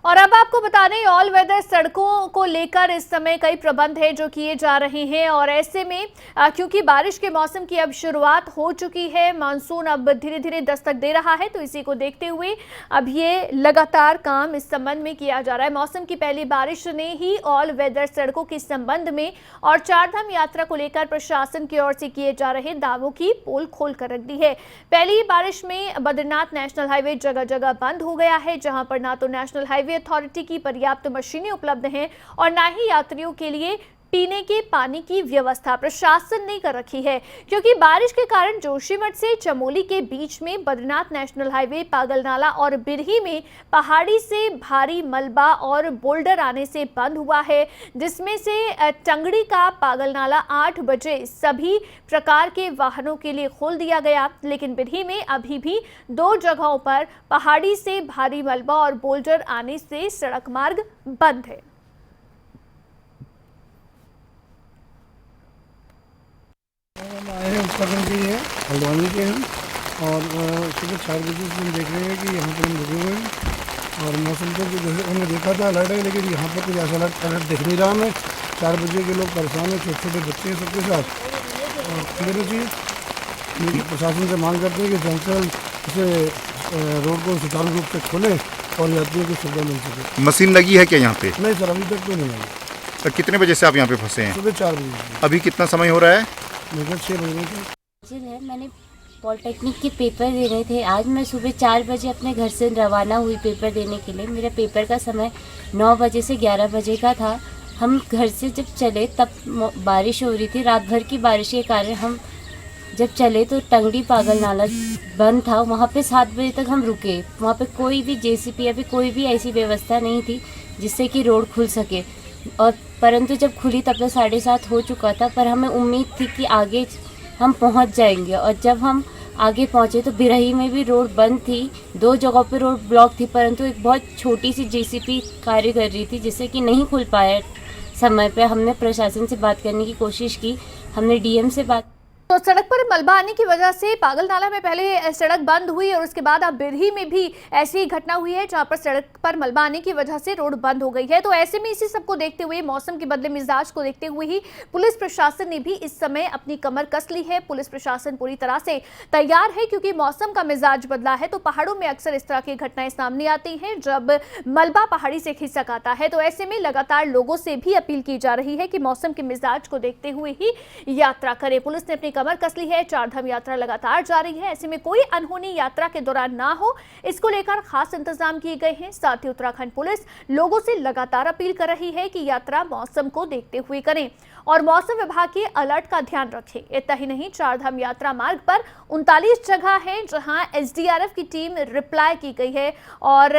और अब आपको बता दें, ऑल वेदर सड़कों को लेकर इस समय कई प्रबंध हैं जो किए जा रहे हैं। और ऐसे में क्योंकि बारिश के मौसम की अब शुरुआत हो चुकी है, मानसून अब धीरे धीरे दस्तक दे रहा है, तो इसी को देखते हुए अब ये लगातार काम इस संबंध में किया जा रहा है। मौसम की पहली बारिश ने ही ऑल वेदर सड़कों के संबंध में और चारधाम यात्रा को लेकर प्रशासन की ओर से किए जा रहे दावों की पोल खोल कर रख दी है। पहली बारिश में बद्रीनाथ नेशनल हाईवे जगह जगह बंद हो गया है, जहां पर ना तो नेशनल हाईवे अथॉरिटी की पर्याप्त मशीनें उपलब्ध हैं और ना ही यात्रियों के लिए पीने के पानी की व्यवस्था प्रशासन ने कर रखी है। क्योंकि बारिश के कारण जोशीमठ से चमोली के बीच में बद्रीनाथ नेशनल हाईवे पागलनाला और बिरही में पहाड़ी से भारी मलबा और बोल्डर आने से बंद हुआ है, जिसमें से टंगड़ी का पागलनाला 8 बजे सभी प्रकार के वाहनों के लिए खोल दिया गया, लेकिन बिरही में अभी भी 2 जगहों पर पहाड़ी से भारी मलबा और बोल्डर आने से सड़क मार्ग बंद है। हम आए हैं उत्तराखंड के लिए, हल्द्वानी के हम, और सुबह 4 बजे से हम देख रहे हैं कि यहाँ पर हम रुके हुए हैं। और मौसम तो जैसे हमने देखा था अलर्ट है, लेकिन यहाँ पर कुछ ऐसा अलर्ट दिख नहीं रहा हमें। 4 बजे के लोग परेशान हैं, छोटे छोटे बच्चे हैं सबके साथ, और खुलना चाहिए। प्रशासन से मांग करते हैं कि जल्द से जल्द इसे रोड को सुचारू रूप से खोले और यात्रियों की सुविधा मिल सके। मशीन लगी है क्या यहाँ पे? नहीं सर, अभी तक तो नहीं आई। तो कितने बजे से आप यहाँ पे फंसे हैं? सुबह 4 बजे। अभी कितना समय हो रहा है? लगभग 6 बजे तक है। मैंने पॉलिटेक्निक के पेपर देने थे। आज मैं सुबह 4 बजे अपने घर से रवाना हुई पेपर देने के लिए। मेरा पेपर का समय 9 बजे से 11 बजे का था। हम घर से जब चले तब बारिश हो रही थी, रात भर की बारिश के कारण हम जब चले तो टंगड़ी पागल नाला बंद था। वहाँ पे 7 बजे तक हम रुके। वहाँ पे कोई भी जेसीबी या फिर कोई भी ऐसी व्यवस्था नहीं थी जिससे कि रोड खुल सके। और परंतु जब खुली तब तो 7:30 हो चुका था, पर हमें उम्मीद थी कि आगे हम पहुंच जाएंगे। और जब हम आगे पहुंचे तो बिरही में भी रोड बंद थी, 2 जगहों पे रोड ब्लॉक थी, परंतु एक बहुत छोटी सी जेसीबी कार्य कर रही थी जिससे कि नहीं खुल पाया समय पे। हमने प्रशासन से बात करने की कोशिश की, हमने डीएम से बात। तो सड़क पर मलबा आने की वजह से पागलनाला में पहले सड़क बंद हुई और उसके बाद अब बिरही में भी ऐसी ही घटना हुई है, जहां पर सड़क पर मलबा आने की वजह से रोड बंद हो गई है। तो ऐसे में इसी सबको देखते हुए, मौसम के बदले मिजाज को देखते हुए ही पुलिस प्रशासन ने भी इस समय अपनी कमर कस ली है। पुलिस प्रशासन पूरी तरह से तैयार है, क्योंकि मौसम का मिजाज बदला है। तो पहाड़ों में अक्सर इस तरह की घटनाएं सामने आती हैं जब मलबा पहाड़ी से खिसक आता है। तो ऐसे में लगातार लोगों से भी अपील की जा रही है कि मौसम के मिजाज को देखते हुए ही यात्रा करें। पुलिस ने अपनी कमर कस ली है। चारधाम यात्रा लगातार जारी है, ऐसे में कोई अनहोनी यात्रा के दौरान ना हो, इसको लेकर खास इंतजाम किए गए हैं। साथ ही उत्तराखंड पुलिस लोगों से लगातार अपील कर रही है कि यात्रा मौसम को देखते हुए करें और मौसम विभाग के अलर्ट का ध्यान रखें। इतना ही नहीं, चारधाम यात्रा मार्ग पर 39 जगह है जहां एसडीआरएफ की टीम रिप्लाई की गई है, और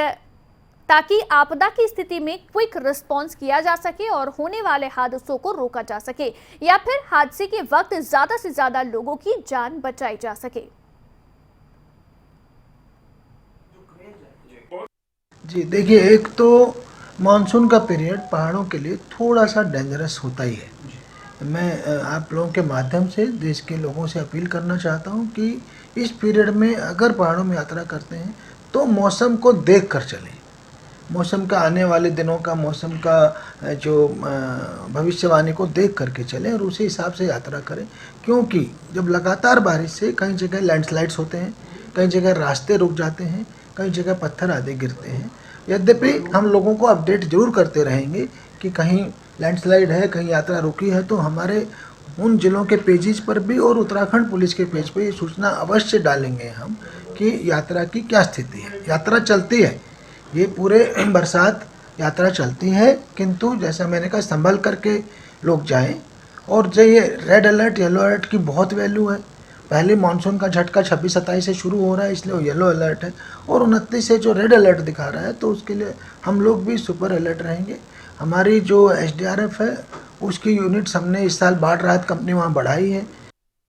ताकि आपदा की स्थिति में क्विक रिस्पांस किया जा सके और होने वाले हादसों को रोका जा सके, या फिर हादसे के वक्त ज्यादा से ज्यादा लोगों की जान बचाई जा सके। जी देखिए, एक तो मानसून का पीरियड पहाड़ों के लिए थोड़ा सा डेंजरस होता ही है। मैं आप लोगों के माध्यम से देश के लोगों से अपील करना चाहता हूं कि इस पीरियड में अगर पहाड़ों में यात्रा करते हैं तो मौसम को देख कर चलें। मौसम का आने वाले दिनों का मौसम का जो भविष्यवाणी को देख करके चलें और उसी हिसाब से यात्रा करें, क्योंकि जब लगातार बारिश से कई जगह लैंडस्लाइड्स होते हैं, कई जगह रास्ते रुक जाते हैं, कई जगह पत्थर आदि गिरते हैं। यद्यपि हम लोगों को अपडेट जरूर करते रहेंगे कि कहीं लैंडस्लाइड है, कहीं यात्रा रुकी है, तो हमारे उन जिलों के पेजेस पर भी और उत्तराखंड पुलिस के पेज पर ये सूचना अवश्य डालेंगे हम कि यात्रा की क्या स्थिति है। यात्रा चलती है, ये पूरे बरसात यात्रा चलती है, किंतु जैसा मैंने कहा संभल करके लोग जाएं। और जो ये रेड अलर्ट येलो अलर्ट की बहुत वैल्यू है। पहले मानसून का झटका 26-27 से शुरू हो रहा है, इसलिए वो येलो अलर्ट है, और 29 से जो रेड अलर्ट दिखा रहा है, तो उसके लिए हम लोग भी सुपर अलर्ट रहेंगे। हमारी जो एसडीआरएफ है उसकी यूनिट्स हमने इस साल बाढ़ राहत कंपनी वहाँ बढ़ाई है।